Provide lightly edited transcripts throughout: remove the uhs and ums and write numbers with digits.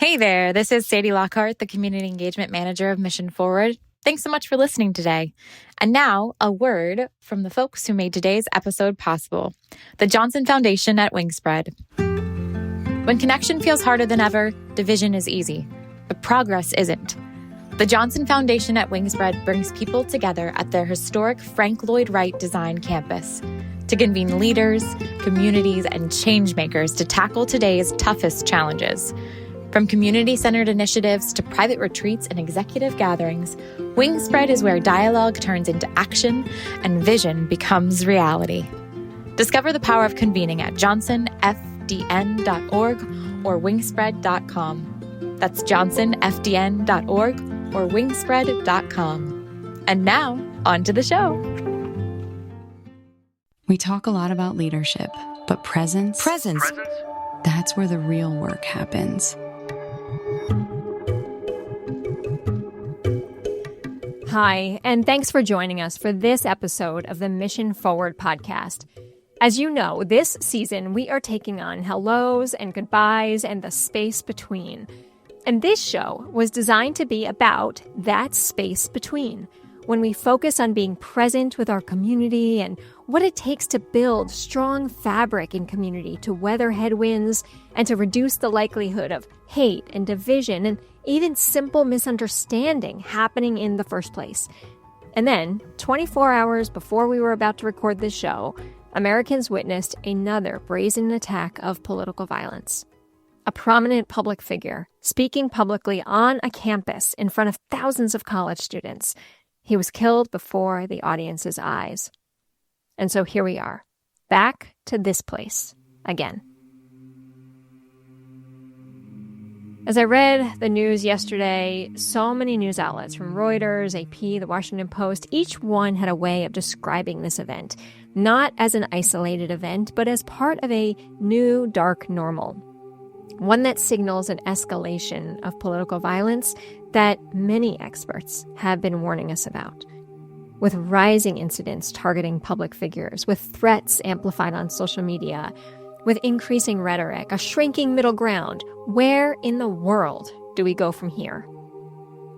Hey there, this is Sadie Lockhart, the Community Engagement Manager of Mission Forward. Thanks so much for listening today. And now, a word from the folks who made today's episode possible, the Johnson Foundation at Wingspread. When connection feels harder than ever, division is easy, but progress isn't. The Johnson Foundation at Wingspread brings people together at their historic Frank Lloyd Wright Design campus to convene leaders, communities, and changemakers to tackle today's toughest challenges. From community-centered initiatives to private retreats and executive gatherings, Wingspread is where dialogue turns into action and vision becomes reality. Discover the power of convening at johnsonfdn.org or wingspread.com. That's johnsonfdn.org or wingspread.com. And now, on to the show. We talk a lot about leadership, but presence, that's where the real work happens. Hi, and thanks for joining us for this episode of the Mission Forward podcast. As you know, this season we are taking on hellos and goodbyes and the space between. And this show was designed to be about that space between, when we focus on being present with our community and what it takes to build strong fabric in community to weather headwinds and to reduce the likelihood of hate and division and even simple misunderstanding happening in the first place. And then, 24 hours before we were about to record this show, Americans witnessed another brazen attack of political violence. A prominent public figure speaking publicly on a campus in front of thousands of college students. He was killed before the audience's eyes. And so here we are, back to this place again. As I read the news yesterday, so many news outlets from Reuters, AP, The Washington Post, each one had a way of describing this event, not as an isolated event, but as part of a new dark normal. One that signals an escalation of political violence that many experts have been warning us about. With rising incidents targeting public figures, with threats amplified on social media, with increasing rhetoric, a shrinking middle ground, where in the world do we go from here?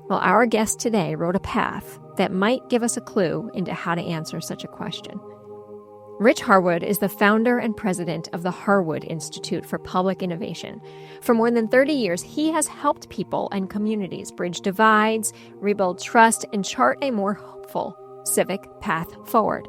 Well, our guest today wrote a path that might give us a clue into how to answer such a question. Rich Harwood is the founder and president of the Harwood Institute for Public Innovation. For more than 30 years, he has helped people and communities bridge divides, rebuild trust, and chart a more hopeful civic path forward.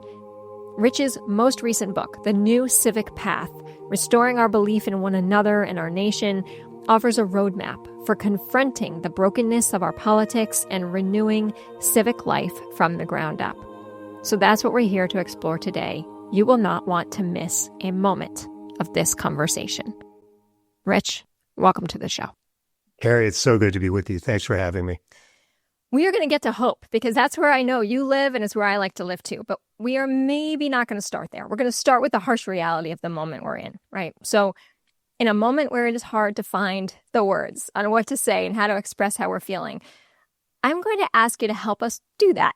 Rich's most recent book, The New Civic Path, Restoring Our Belief in One Another and Our Nation, offers a roadmap for confronting the brokenness of our politics and renewing civic life from the ground up. So that's what we're here to explore today. You will not want to miss a moment of this conversation. Rich, welcome to the show. Carrie, it's so good to be with you. Thanks for having me. We are going to get to hope because that's where I know you live and it's where I like to live too. But we are maybe not going to start there. We're going to start with the harsh reality of the moment we're in, right? So in a moment where it is hard to find the words on what to say and how to express how we're feeling, I'm going to ask you to help us do that.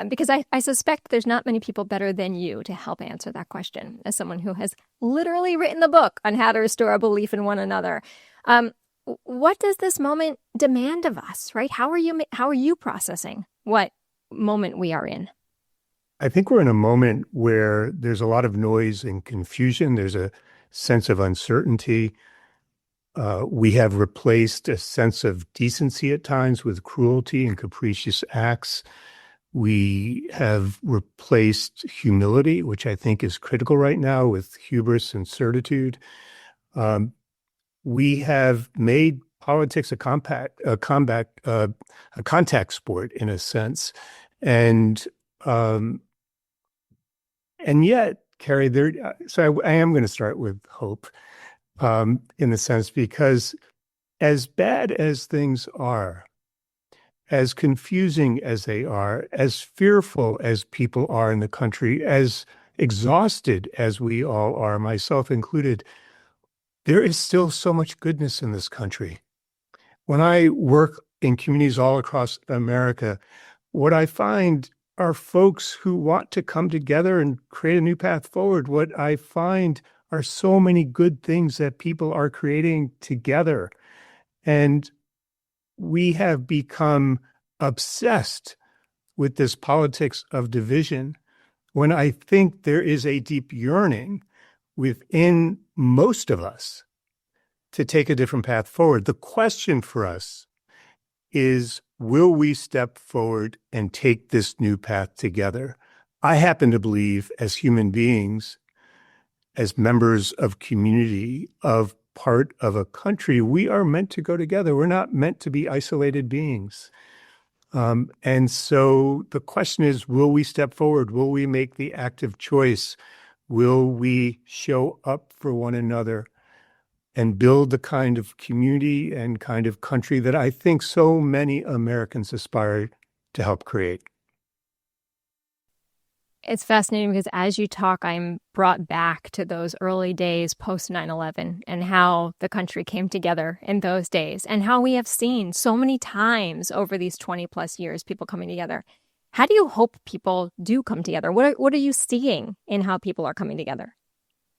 Because I suspect there's not many people better than you to help answer that question, as someone who has literally written the book on how to restore our belief in one another. What does this moment demand of us, right? How are you processing what moment we are in? I think we're in a moment where there's a lot of noise and confusion. There's a sense of uncertainty. We have replaced a sense of decency at times with cruelty and capricious acts. We have replaced humility, which I think is critical right now, with hubris and certitude. We have made politics a contact sport in a sense, and yet, Carrie, so I am going to start with hope, in the sense because as bad as things are, as confusing as they are, as fearful as people are in the country, as exhausted as we all are, myself included, there is still so much goodness in this country. When I work in communities all across America, what I find are folks who want to come together and create a new path forward. What I find are so many good things that people are creating together. And we have become obsessed with this politics of division when I think there is a deep yearning within most of us to take a different path forward. The question for us is, will we step forward and take this new path together? I happen to believe, as human beings, as members of community, of part of a country, we are meant to go together. We're not meant to be isolated beings. And so the question is, will we step forward? Will we make the active choice? Will we show up for one another and build the kind of community and kind of country that I think so many Americans aspire to help create? It's fascinating because as you talk, I'm brought back to those early days post 9/11 and how the country came together in those days and how we have seen so many times over these 20 plus years, people coming together. How do you hope people do come together? What are you seeing in how people are coming together?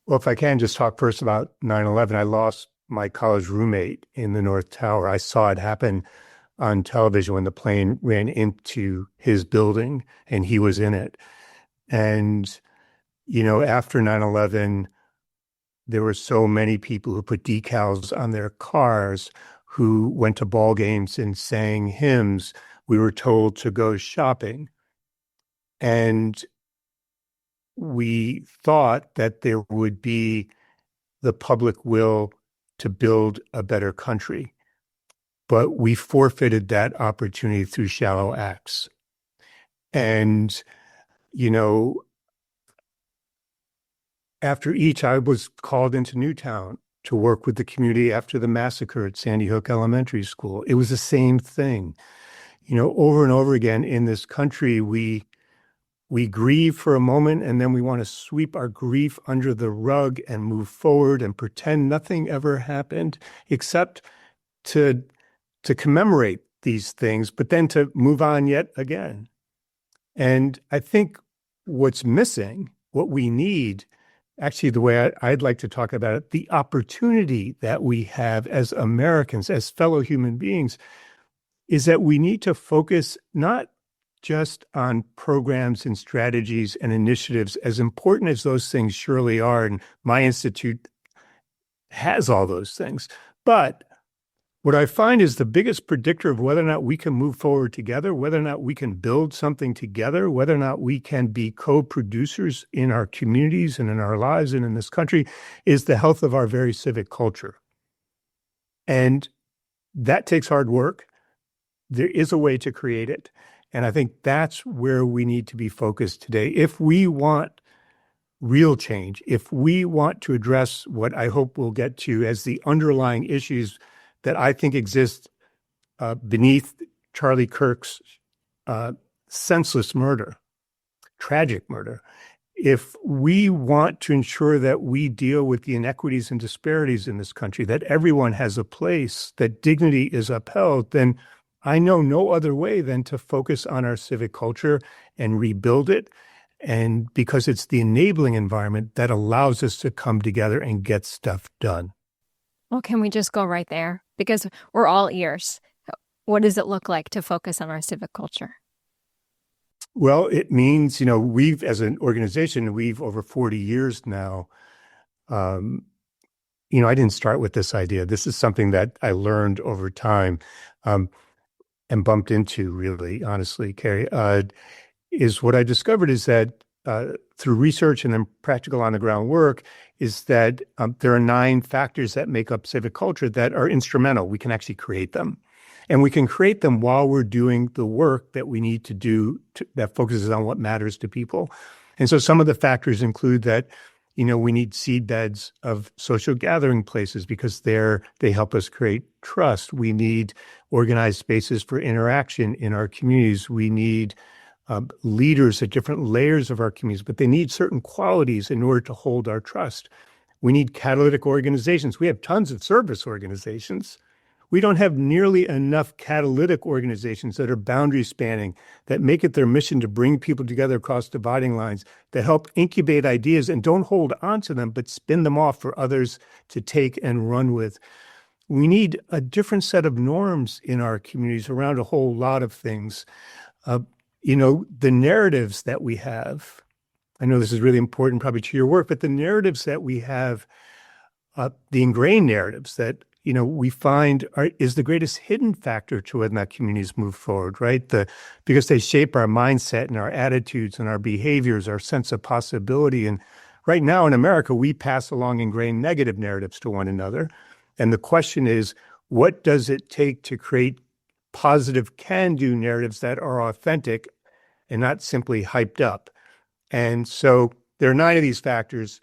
Well, if I can just talk first about 9/11, I lost my college roommate in the North Tower. I saw it happen on television when the plane ran into his building and he was in it. And, after 9/11, there were so many people who put decals on their cars, who went to ball games and sang hymns. We were told to go shopping. And we thought that there would be the public will to build a better country. But we forfeited that opportunity through shallow acts. And after each, I was called into Newtown to work with the community after the massacre at Sandy Hook Elementary School. It was the same thing. Over and over again in this country, we grieve for a moment and then we want to sweep our grief under the rug and move forward and pretend nothing ever happened, except to commemorate these things, but then to move on yet again. And I think what's missing, what we need, actually the way I'd like to talk about it, the opportunity that we have as Americans, as fellow human beings, is that we need to focus not just on programs and strategies and initiatives, as important as those things surely are, and my institute has all those things. But what I find is the biggest predictor of whether or not we can move forward together, whether or not we can build something together, whether or not we can be co-producers in our communities and in our lives and in this country, is the health of our very civic culture. And that takes hard work. There is a way to create it. And I think that's where we need to be focused today. If we want real change, if we want to address what I hope we'll get to as the underlying issues that I think exist beneath Charlie Kirk's senseless murder, tragic murder, if we want to ensure that we deal with the inequities and disparities in this country, that everyone has a place, that dignity is upheld, then I know no other way than to focus on our civic culture and rebuild it. And because it's the enabling environment that allows us to come together and get stuff done. Well, can we just go right there? Because we're all ears. What does it look like to focus on our civic culture? Well, it means, we've, as an organization, we've over 40 years now, I didn't start with this idea. This is something that I learned over time and bumped into, really, honestly, Carrie, is what I discovered is that through research and then practical on-the-ground work is that there are 9 factors that make up civic culture that are instrumental. We can actually create them. And we can create them while we're doing the work that we need to do that focuses on what matters to people. And so some of the factors include that, we need seed beds of social gathering places because they help us create trust. We need organized spaces for interaction in our communities. We need leaders at different layers of our communities, but they need certain qualities in order to hold our trust. We need catalytic organizations. We have tons of service organizations. We don't have nearly enough catalytic organizations that are boundary spanning, that make it their mission to bring people together across dividing lines, that help incubate ideas and don't hold on to them, but spin them off for others to take and run with. We need a different set of norms in our communities around a whole lot of things. The narratives that we have, I know this is really important probably to your work, but the narratives that we have, the ingrained narratives that, we find is the greatest hidden factor to whether that communities move forward, right? Because they shape our mindset and our attitudes and our behaviors, our sense of possibility. And right now in America, we pass along ingrained negative narratives to one another. And the question is, what does it take to create positive can-do narratives that are authentic and not simply hyped up? And so there are 9 of these factors.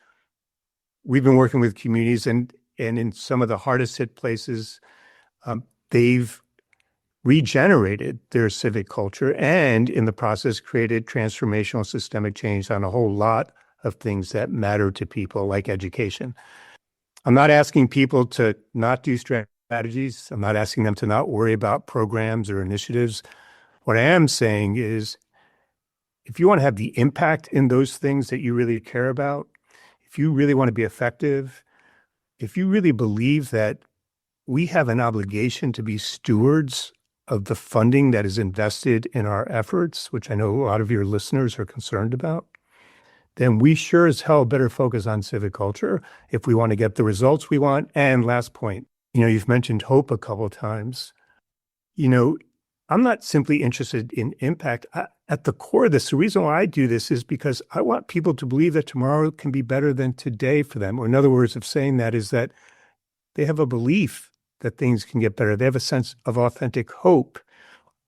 We've been working with communities, and in some of the hardest hit places, they've regenerated their civic culture and in the process created transformational systemic change on a whole lot of things that matter to people, like education. I'm not asking people to not do strategies. I'm not asking them to not worry about programs or initiatives. What I am saying is, if you want to have the impact in those things that you really care about, if you really want to be effective, if you really believe that we have an obligation to be stewards of the funding that is invested in our efforts, which I know a lot of your listeners are concerned about, then we sure as hell better focus on civic culture if we want to get the results we want. And last point, you've mentioned hope a couple of times. I'm not simply interested in impact. At the core of this, the reason why I do this is because I want people to believe that tomorrow can be better than today for them. Or in other words of saying that is that they have a belief that things can get better. They have a sense of authentic hope.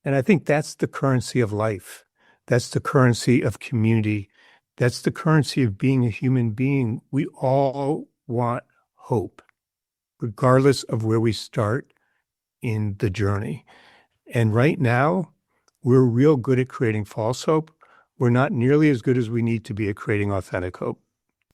And I think that's the currency of life. That's the currency of community. That's the currency of being a human being. We all want hope, regardless of where we start in the journey. And right now, we're real good at creating false hope. We're not nearly as good as we need to be at creating authentic hope.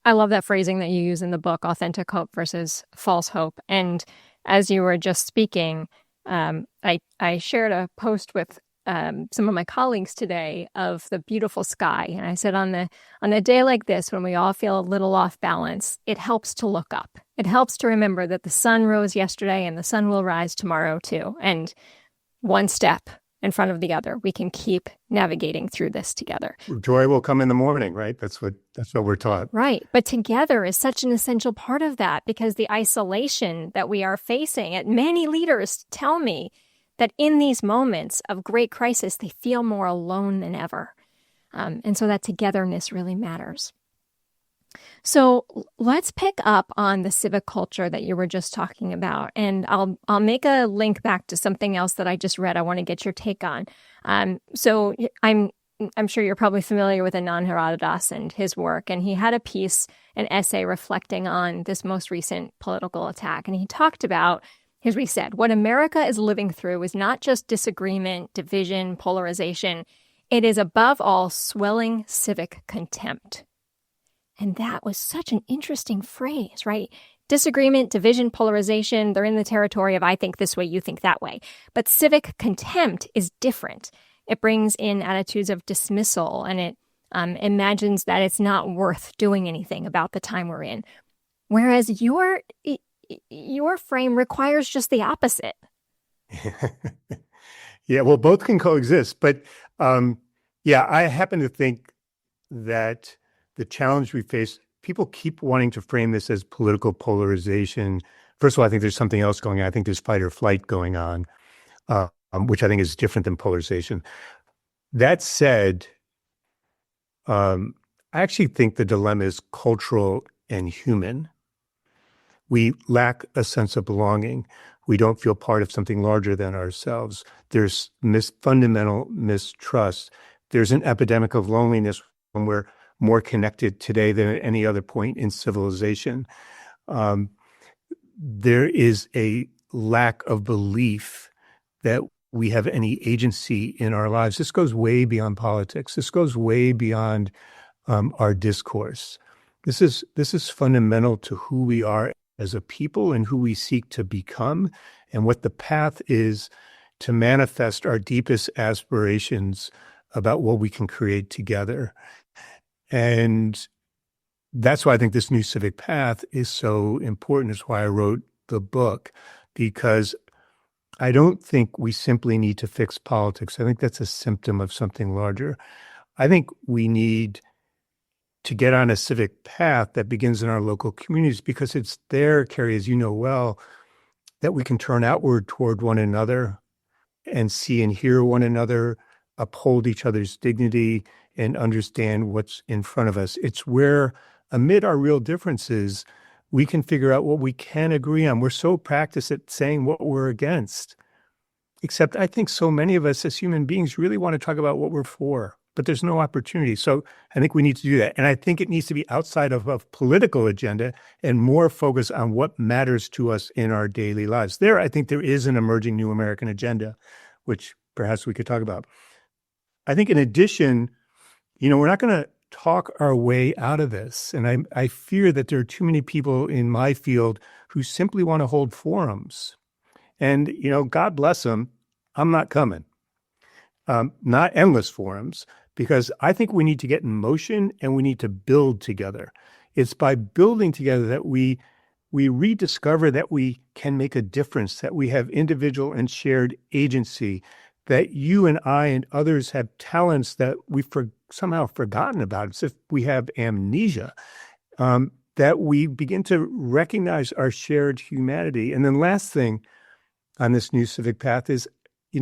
I love that phrasing that you use in the book, authentic hope versus false hope. And as you were just speaking, I shared a post with some of my colleagues today of the beautiful sky. And I said, on a day like this, when we all feel a little off balance, it helps to look up. It helps to remember that the sun rose yesterday and the sun will rise tomorrow too. And one step in front of the other, we can keep navigating through this together. Joy will come in the morning, right? That's what we're taught. Right. But together is such an essential part of that, because the isolation that we are facing, and many leaders tell me that in these moments of great crisis, they feel more alone than ever. And so that togetherness really matters. So let's pick up on the civic culture that you were just talking about, and I'll make a link back to something else that I just read. I want to get your take on. So I'm sure you're probably familiar with Anand Haridas and his work, and he had a piece, an essay reflecting on this most recent political attack, and he talked about, here's what he said: what America is living through is not just disagreement, division, polarization. It is above all swelling civic contempt. And that was such an interesting phrase, right? Disagreement, division, polarization, they're in the territory of I think this way, you think that way. But civic contempt is different. It brings in attitudes of dismissal, and it imagines that it's not worth doing anything about the time we're in. Whereas your frame requires just the opposite. Yeah, well, both can coexist. But I happen to think that the challenge we face, people keep wanting to frame this as political polarization. First of all, I think there's something else going on. I think there's fight or flight going on, which I think is different than polarization. That said, I actually think the dilemma is cultural and human. We lack a sense of belonging. We don't feel part of something larger than ourselves. There's fundamental mistrust. There's an epidemic of loneliness when we're more connected today than at any other point in civilization. There is a lack of belief that we have any agency in our lives. This goes way beyond politics. This goes way beyond our discourse. This is fundamental to who we are as a people and who we seek to become, and what the path is to manifest our deepest aspirations about what we can create together. And that's why I think this new Civic Path is so important. It's why I wrote the book, because I don't think we simply need to fix politics. I think that's a symptom of something larger. I think we need to get on a civic path that begins in our local communities, because it's there, Carrie, as you know well, that we can turn outward toward one another and see and hear one another, uphold each other's dignity, and understand what's in front of us. It's where, amid our real differences, we can figure out what we can agree on. We're so practiced at saying what we're against. Except I think so many of us as human beings really want to talk about what we're for, but there's no opportunity. So I think we need to do that. And I think it needs to be outside of a political agenda and more focused on what matters to us in our daily lives. There, I think there is an emerging new American agenda, which perhaps we could talk about. I think in addition, we're not going to talk our way out of this. And I fear that there are too many people in my field who simply want to hold forums. And, God bless them, I'm not coming. Not endless forums, because I think we need to get in motion and we need to build together. It's by building together that we rediscover that we can make a difference, that we have individual and shared agency, that you and I and others have talents that we've somehow forgotten about. It's if we have amnesia, that we begin to recognize our shared humanity. And then last thing on this new civic path is,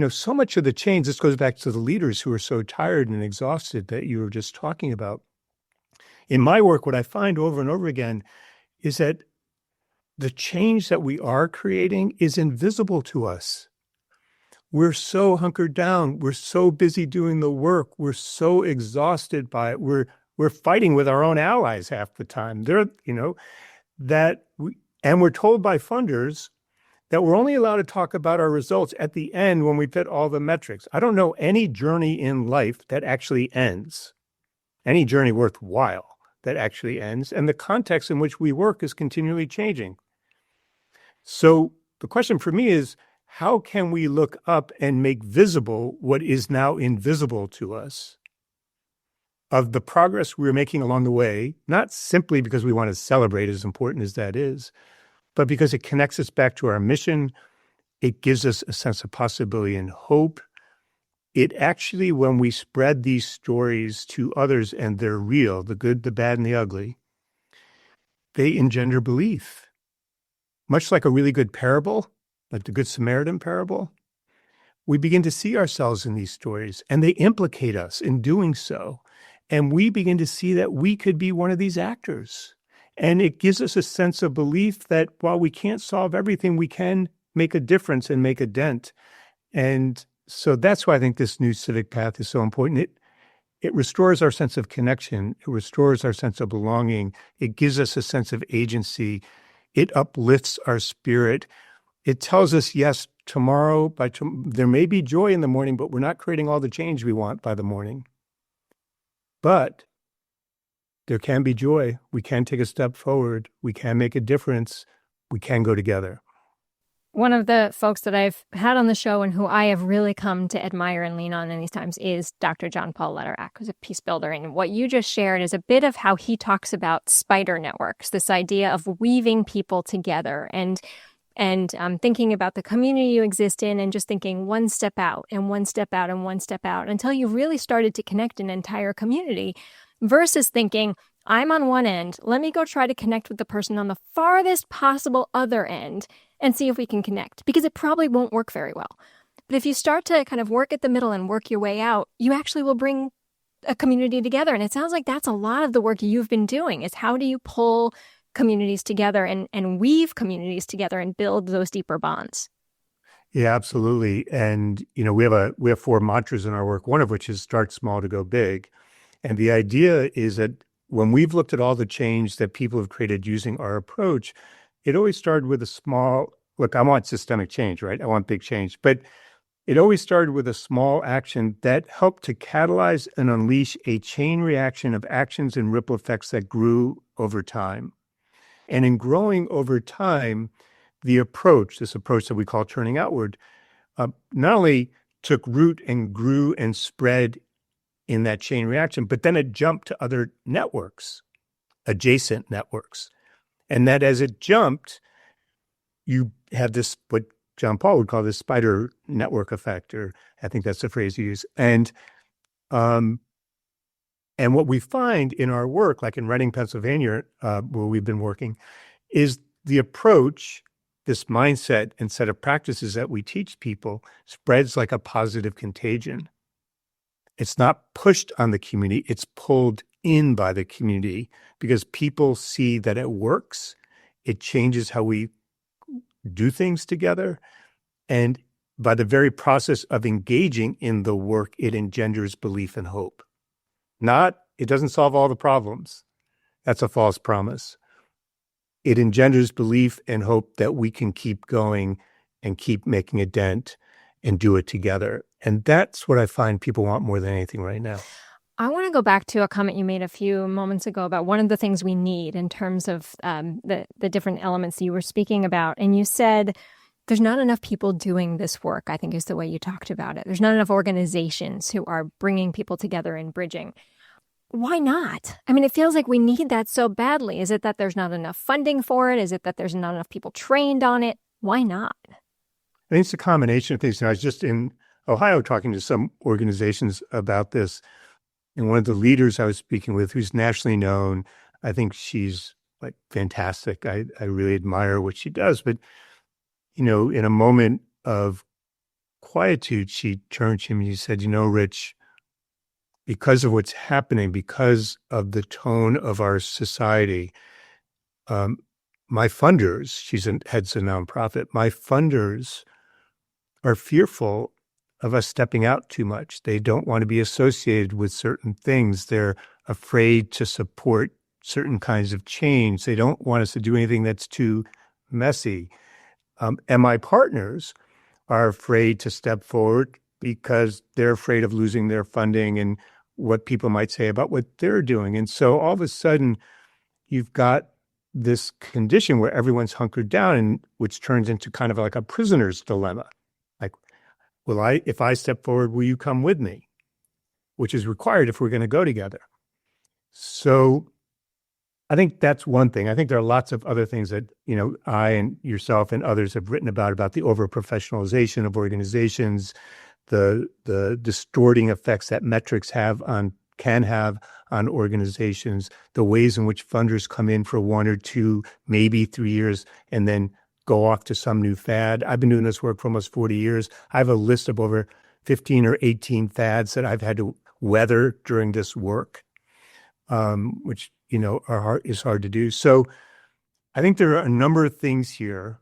so much of the change, this goes back to the leaders who are so tired and exhausted that you were just talking about. In my work, what I find over and over again is that the change that we are creating is invisible to us. We're so hunkered down. We're so busy doing the work. We're so exhausted by it. We're fighting with our own allies half the time. And we're told by funders that we're only allowed to talk about our results at the end when we've hit all the metrics. I don't know any journey in life that actually ends, any journey worthwhile that actually ends, and the context in which we work is continually changing. So the question for me is, how can we look up and make visible what is now invisible to us of the progress we're making along the way, not simply because we want to celebrate, as important as that is, but because it connects us back to our mission. It gives us a sense of possibility and hope. It actually, when we spread these stories to others and they're real, the good, the bad, and the ugly, they engender belief. Much like a really good parable, like the Good Samaritan parable, we begin to see ourselves in these stories, and they implicate us in doing so. And we begin to see that we could be one of these actors. And it gives us a sense of belief that while we can't solve everything, we can make a difference and make a dent. And so that's why I think this new civic path is so important. It restores our sense of connection. It restores our sense of belonging. It gives us a sense of agency. It uplifts our spirit. It tells us, yes, tomorrow, there may be joy in the morning, but we're not creating all the change we want by the morning. But there can be joy. We can take a step forward. We can make a difference. We can go together. One of the folks that I've had on the show and who I have really come to admire and lean on in these times is Dr. John Paul Lederach, who's a peace builder. And what you just shared is a bit of how he talks about spider networks, this idea of weaving people together and thinking about the community you exist in and just thinking one step out and one step out and one step out until you really started to connect an entire community versus thinking, I'm on one end, let me go try to connect with the person on the farthest possible other end and see if we can connect, because it probably won't work very well. But if you start to kind of work at the middle and work your way out, you actually will bring a community together. And it sounds like that's a lot of the work you've been doing, is how do you pull communities together and weave communities together and build those deeper bonds? Yeah, absolutely. And, we have 4 mantras in our work, one of which is start small to go big. And the idea is that when we've looked at all the change that people have created using our approach, it always started with a small, look, I want systemic change, right? I want big change. But it always started with a small action that helped to catalyze and unleash a chain reaction of actions and ripple effects that grew over time. And in growing over time, this approach that we call turning outward, not only took root and grew and spread in that chain reaction, but then it jumped to other networks, adjacent networks. And that as it jumped, you have this, what John Paul would call this spider network effect, or I think that's the phrase you use. And what we find in our work, like in Reading, Pennsylvania, where we've been working, is the approach, this mindset and set of practices that we teach people spreads like a positive contagion. It's not pushed on the community, it's pulled in by the community because people see that it works. It changes how we do things together. And by the very process of engaging in the work, it engenders belief and hope. It doesn't solve all the problems. That's a false promise. It engenders belief and hope that we can keep going and keep making a dent and do it together. And that's what I find people want more than anything right now. I want to go back to a comment you made a few moments ago about one of the things we need in terms of the different elements you were speaking about. And you said there's not enough people doing this work, I think is the way you talked about it. There's not enough organizations who are bringing people together and bridging. Why not? I mean, it feels like we need that so badly. Is it that there's not enough funding for it? Is it that there's not enough people trained on it? Why not? I think it's a combination of things. I was just in Ohio talking to some organizations about this. And one of the leaders I was speaking with, who's nationally known, I think she's like fantastic. I really admire what she does. But, in a moment of quietude, she turned to me and she said, Rich, because of what's happening, because of the tone of our society, my funders, heads a nonprofit, my funders are fearful of us stepping out too much. They don't want to be associated with certain things. They're afraid to support certain kinds of change. They don't want us to do anything that's too messy. And my partners are afraid to step forward because they're afraid of losing their funding and what people might say about what they're doing. And so all of a sudden, you've got this condition where everyone's hunkered down, and which turns into kind of like a prisoner's dilemma. Like, if I step forward, will you come with me? Which is required if we're going to go together. So I think that's one thing. I think there are lots of other things that, I and yourself and others have written about the over-professionalization of organizations, the distorting effects that metrics can have on organizations, the ways in which funders come in for 1 or 2, maybe 3 years, and then go off to some new fad. I've been doing this work for almost 40 years. I have a list of over 15 or 18 fads that I've had to weather during this work, which, is hard to do. So I think there are a number of things here,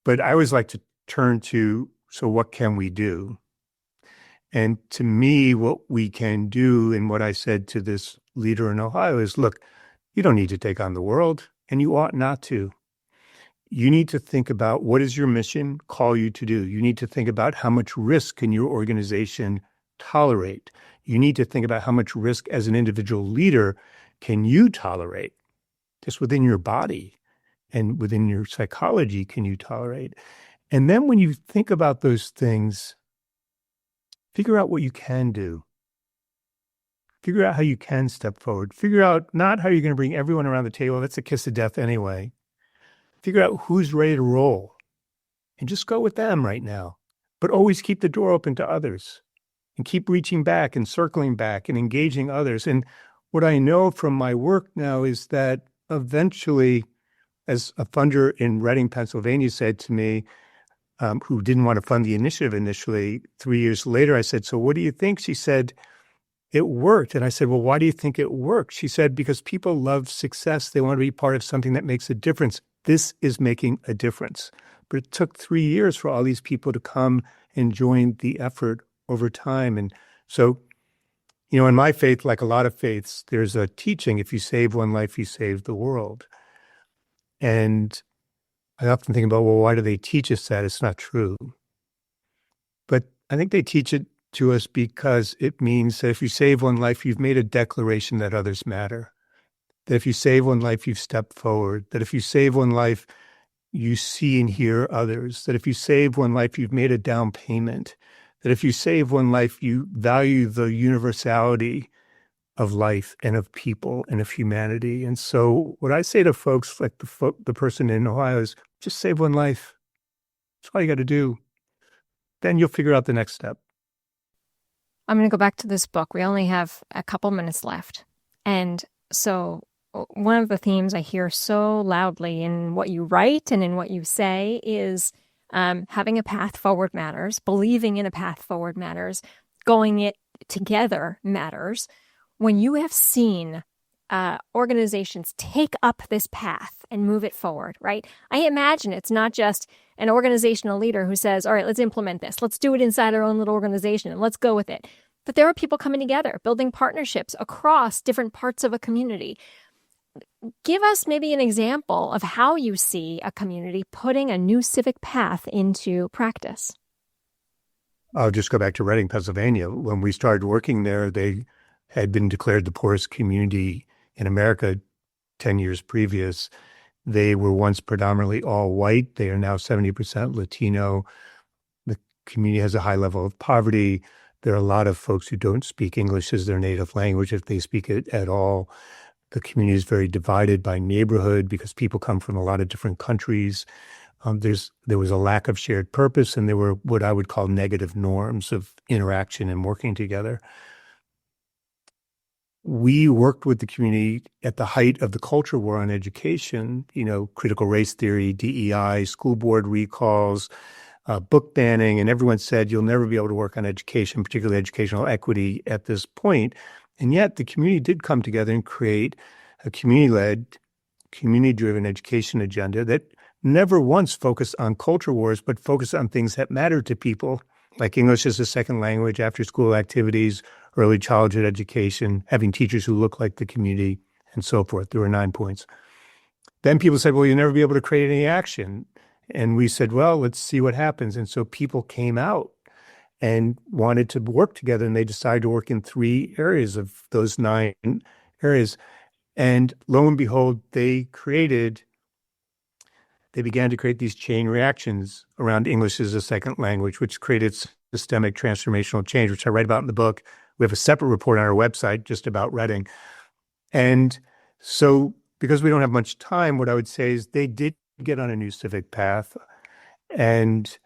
but I always like to turn to, so what can we do? And to me, what we can do, and what I said to this leader in Ohio is, look, you don't need to take on the world, and you ought not to. You need to think about what does your mission call you to do? You need to think about how much risk can your organization tolerate? You need to think about how much risk as an individual leader can you tolerate, just within your body and within your psychology can you tolerate? And then when you think about those things, figure out what you can do. Figure out how you can step forward. Figure out not how you're going to bring everyone around the table. That's a kiss of death anyway. Figure out who's ready to roll and just go with them right now. But always keep the door open to others and keep reaching back and circling back and engaging others. And what I know from my work now is that eventually, as a funder in Reading, Pennsylvania said to me, who didn't want to fund the initiative initially, 3 years later, I said, so what do you think? She said, it worked. And I said, well, why do you think it worked? She said, because people love success. They want to be part of something that makes a difference. This is making a difference. But it took 3 years for all these people to come and join the effort over time. And so, in my faith, like a lot of faiths, there's a teaching, if you save one life, you save the world. And I often think about, well, why do they teach us that? It's not true. But I think they teach it to us because it means that if you save one life, you've made a declaration that others matter. That if you save one life, you've stepped forward. That if you save one life, you see and hear others. That if you save one life, you've made a down payment. That if you save one life, you value the universality of life and of people and of humanity. And so what I say to folks like the person in Ohio is just save one life. That's all you got to do. Then you'll figure out the next step. I'm going to go back to this book. We only have a couple minutes left. And so one of the themes I hear so loudly in what you write and in what you say is having a path forward matters, believing in a path forward matters, going it together matters. When you have seen organizations take up this path and move it forward, right? I imagine it's not just an organizational leader who says, all right, let's implement this. Let's do it inside our own little organization and let's go with it. But there are people coming together, building partnerships across different parts of a community. Give us maybe an example of how you see a community putting a new civic path into practice. I'll just go back to Reading, Pennsylvania. When we started working there, they had been declared the poorest community in America 10 years previous. They were once predominantly all white. They are now 70% Latino. The community has a high level of poverty. There are a lot of folks who don't speak English as their native language, if they speak it at all. The community is very divided by neighborhood because people come from a lot of different countries. There was a lack of shared purpose, and there were what I would call negative norms of interaction and working together. We worked with the community at the height of the culture war on education, critical race theory, DEI, school board recalls, book banning, and everyone said you'll never be able to work on education, particularly educational equity at this point. And yet the community did come together and create a community-led, community-driven education agenda that never once focused on culture wars, but focused on things that matter to people, like English as a second language, after-school activities, early childhood education, having teachers who look like the community, and so forth. There were 9 points. Then people said, well, you'll never be able to create any action. And we said, well, let's see what happens. And so people came out and wanted to work together, and they decided to work in 3 areas of those 9 areas. And lo and behold, they began to create these chain reactions around English as a second language, which created systemic transformational change, which I write about in the book. We have a separate report on our website just about Reading. And so because we don't have much time, what I would say is they did get on a new civic path. And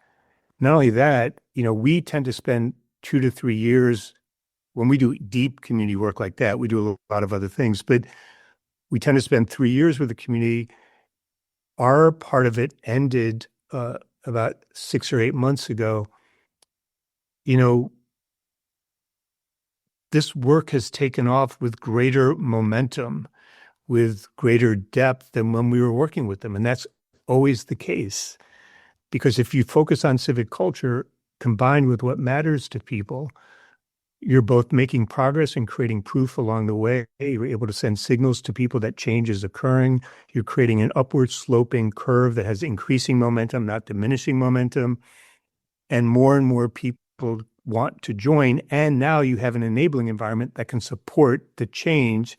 not only that, we tend to spend 2 to 3 years when we do deep community work like that. We do a lot of other things, but we tend to spend 3 years with the community. Our part of it ended about 6 or 8 months ago. This work has taken off with greater momentum, with greater depth than when we were working with them. And that's always the case. Because if you focus on civic culture combined with what matters to people, you're both making progress and creating proof along the way. You're able to send signals to people that change is occurring. You're creating an upward sloping curve that has increasing momentum, not diminishing momentum. And more people want to join. And now you have an enabling environment that can support the change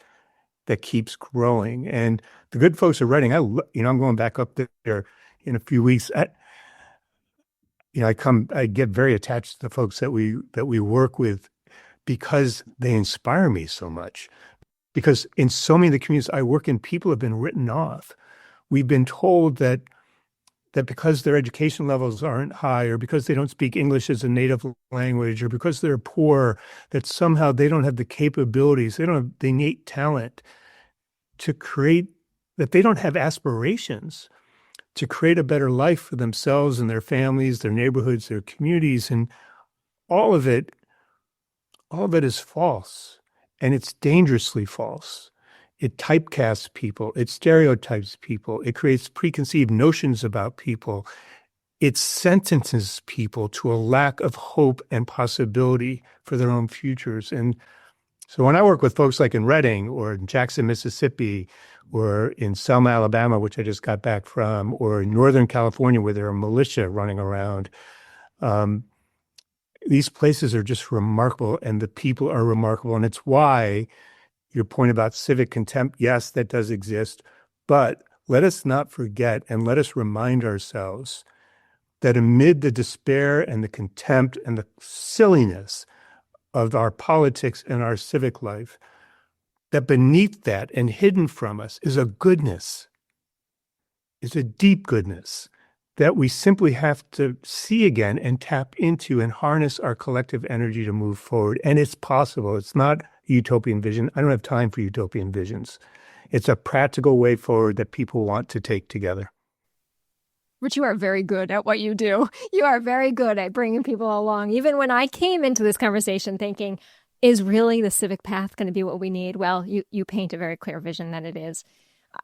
that keeps growing. And the good folks are Reading. I'm going back up there in a few weeks. I get very attached to the folks that we work with because they inspire me so much. Because in so many of the communities I work in, people have been written off. We've been told that because their education levels aren't high, or because they don't speak English as a native language, or because they're poor, that somehow they don't have the capabilities, they don't have the innate talent to create, that they don't have aspirations to create a better life for themselves and their families, their neighborhoods, their communities. And all of it is false. And it's dangerously false. It typecasts people. It stereotypes people. It creates preconceived notions about people. It sentences people to a lack of hope and possibility for their own futures. And so when I work with folks like in Reading or in Jackson, Mississippi, or in Selma, Alabama, which I just got back from, or in Northern California where there are militia running around, these places are just remarkable, and the people are remarkable. And it's why your point about civic contempt, yes, that does exist, but let us not forget and let us remind ourselves that amid the despair and the contempt and the silliness of our politics and our civic life, that beneath that and hidden from us is a goodness, is a deep goodness that we simply have to see again and tap into and harness our collective energy to move forward. And it's possible. It's not a utopian vision. I don't have time for utopian visions. It's a practical way forward that people want to take together. Rich, you are very good at what you do. You are very good at bringing people along. Even when I came into this conversation thinking, is really the Civic Path going to be what we need? Well, you paint a very clear vision that it is.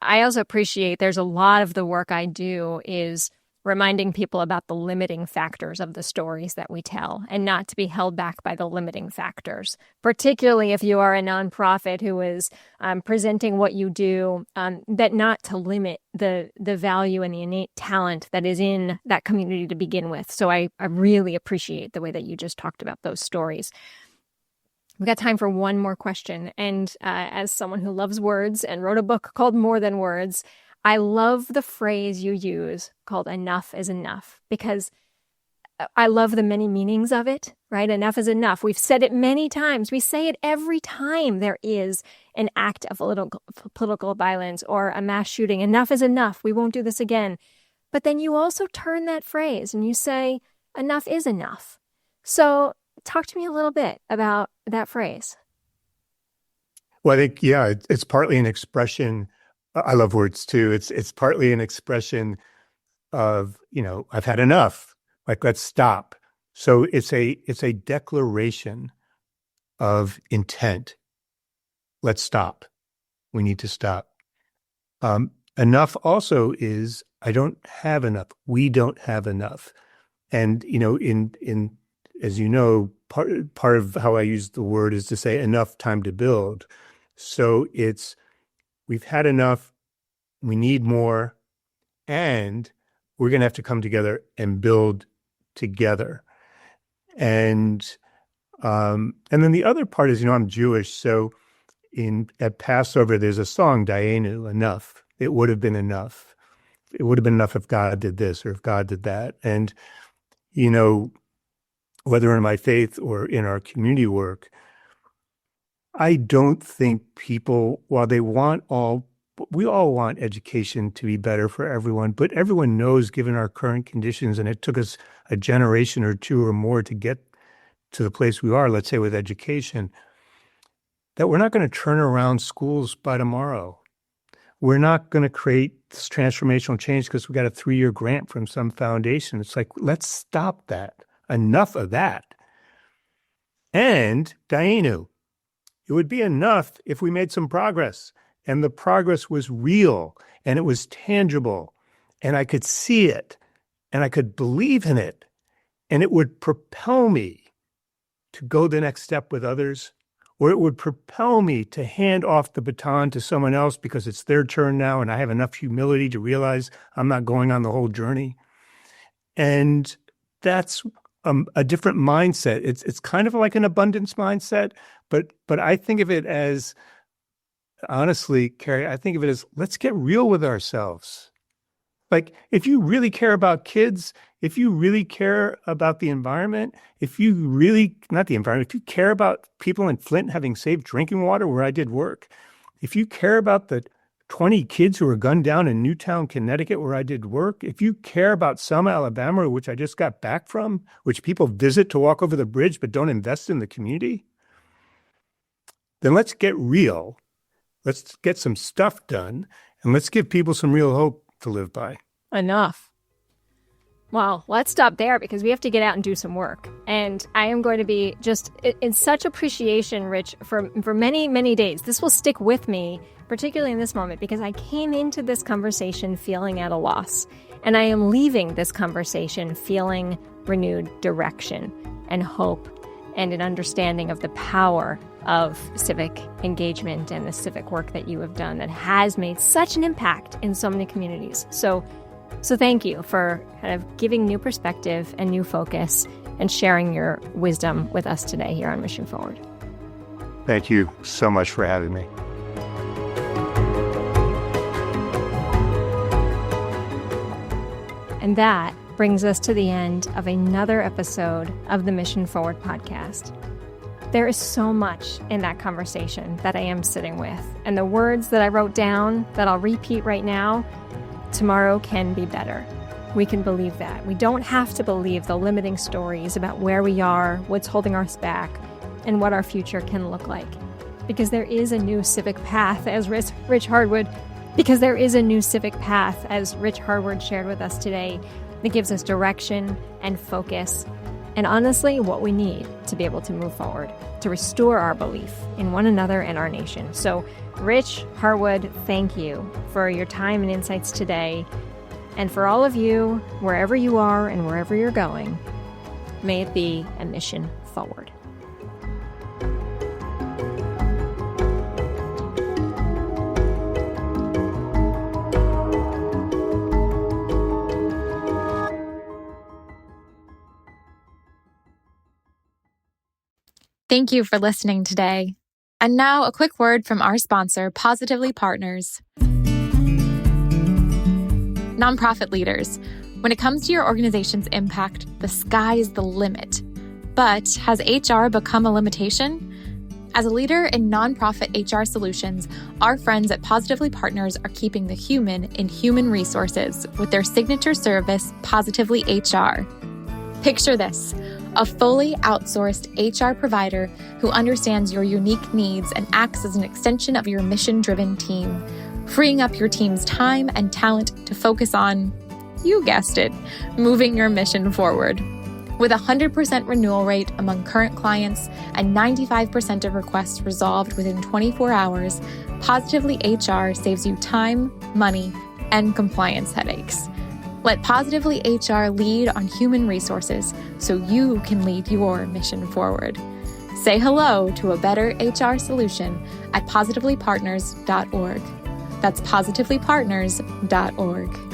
I also appreciate there's a lot of the work I do is reminding people about the limiting factors of the stories that we tell and not to be held back by the limiting factors, particularly if you are a nonprofit who is presenting what you do, that not to limit the value and the innate talent that is in that community to begin with. So I really appreciate the way that you just talked about those stories. We've got time for one more question. And as someone who loves words and wrote a book called More Than Words, I love the phrase you use called enough is enough, because I love the many meanings of it, right? Enough is enough. We've said it many times. We say it every time there is an act of political violence or a mass shooting. Enough is enough. We won't do this again. But then you also turn that phrase and you say, enough is enough. So talk to me a little bit about that phrase. Well, I think, yeah, it's partly an expression. I love words too. It's partly an expression of, I've had enough. Like, let's stop. So it's a declaration of intent. Let's stop. We need to stop. Enough also is, I don't have enough. We don't have enough. And, in as you know, part of how I use the word is to say enough time to build. So it's, we've had enough, we need more, and we're going to have to come together and build together. And then the other part is, I'm Jewish, so at Passover there's a song, Dayenu, enough. It would have been enough. It would have been enough if God did this or if God did that. And whether in my faith or in our community work, I don't think people, while we all want education to be better for everyone, but everyone knows, given our current conditions, and it took us a generation or two or more to get to the place we are, let's say with education, that we're not going to turn around schools by tomorrow. We're not going to create this transformational change because we got a 3-year grant from some foundation. It's like, let's stop that. Enough of that. And Dayenu, it would be enough if we made some progress, and the progress was real and it was tangible and I could see it and I could believe in it, and it would propel me to go the next step with others, or it would propel me to hand off the baton to someone else because it's their turn now and I have enough humility to realize I'm not going on the whole journey. And that's a different mindset. It's kind of like an abundance mindset, but I think of it as, honestly, Carrie, I think of it as, let's get real with ourselves. Like, if you really care about kids, if you really care about the environment, if you care about people in Flint having safe drinking water where I did work, if you care about the 20 kids who were gunned down in Newtown, Connecticut, where I did work, if you care about Selma, Alabama, which I just got back from, which people visit to walk over the bridge but don't invest in the community, then let's get real. Let's get some stuff done, and let's give people some real hope to live by. Enough. Well, let's stop there because we have to get out and do some work. And I am going to be just in such appreciation, Rich, for many, many days. This will stick with me, particularly in this moment, because I came into this conversation feeling at a loss. And I am leaving this conversation feeling renewed direction and hope and an understanding of the power of civic engagement and the civic work that you have done that has made such an impact in so many communities. So thank you for kind of giving new perspective and new focus and sharing your wisdom with us today here on Mission Forward. Thank you so much for having me. And that brings us to the end of another episode of the Mission Forward podcast. There is so much in that conversation that I am sitting with. And the words that I wrote down that I'll repeat right now, tomorrow can be better. We can believe that. We don't have to believe the limiting stories about where we are, what's holding us back, and what our future can look like. Because there is a new civic path, as Rich Harwood shared with us today, that gives us direction and focus, and honestly, what we need to be able to move forward, to restore our belief in one another and our nation. So, Rich Harwood, thank you for your time and insights today. And for all of you, wherever you are and wherever you're going, may it be a mission forward. Thank you for listening today. And now a quick word from our sponsor, Positively Partners. Nonprofit leaders, when it comes to your organization's impact, the sky is the limit. But has HR become a limitation? As a leader in nonprofit HR solutions, our friends at Positively Partners are keeping the human in human resources with their signature service, Positively HR. Picture this: a fully outsourced HR provider who understands your unique needs and acts as an extension of your mission-driven team, freeing up your team's time and talent to focus on, you guessed it, moving your mission forward. With a 100% renewal rate among current clients and 95% of requests resolved within 24 hours, Positively HR saves you time, money, and compliance headaches. Let Positively HR lead on human resources so you can lead your mission forward. Say hello to a better HR solution at positivelypartners.org. That's positivelypartners.org.